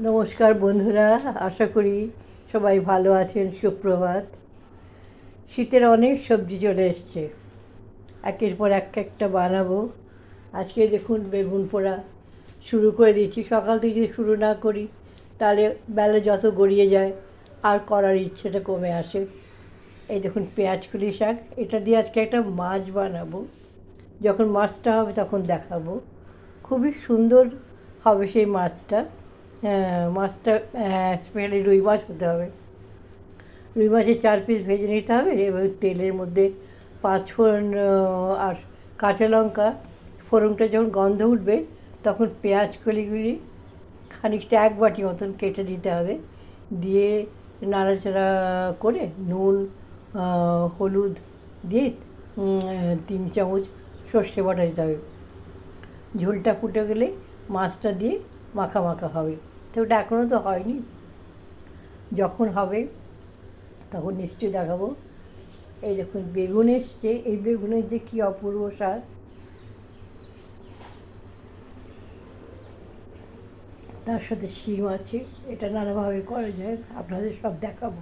নমস্কার বন্ধুরা, আশা করি সবাই ভালো আছেন। সুপ্রভাত। শীতের অনেক সবজি চলে এসছে, একের পর একটা বানাবো। আজকে দেখুন বেগুন পোড়া শুরু করে দিয়েছি। সকাল থেকে যদি শুরু না করি তাহলে বেলা যত গড়িয়ে যায় আর করার ইচ্ছেটা কমে আসে। এই দেখুন পেঁয়াজকলি শাক, এটা দিয়ে আজকে একটা মাছ বানাবো। যখন মাছটা হবে তখন দেখাবো। খুবই সুন্দর হবে সেই মাছটা। মাছটা স্পেশালি রুই মাছ হতে হবে। রুই মাছের 4 পিস ভেজে নিতে হবে এবং তেলের মধ্যে 5 ফোড়ন আর কাঁচা লঙ্কা। ফোড়নটা যখন গন্ধ উঠবে তখন পেঁয়াজ কলিগুলি খানিকটা 1 বাটি মতন কেটে দিতে হবে। দিয়ে নাড়াচাড়া করে নুন, হলুদ দিয়ে 3 চামচ সর্ষে বাটা দিতে হবে। ঝোলটা ফুটে গেলে মাছটা দিয়ে মাখা মাখা হবে। তো ওটা এখনও তো হয়নি, যখন হবে তখন নিশ্চয়ই দেখাবো। এই দেখুন বেগুন এসছে, এই বেগুনের যে কী অপূর্ব স্বাদ। তার সাথে শিম আছে, এটা নানাভাবে করা যায়, আপনাদের সব দেখাবো।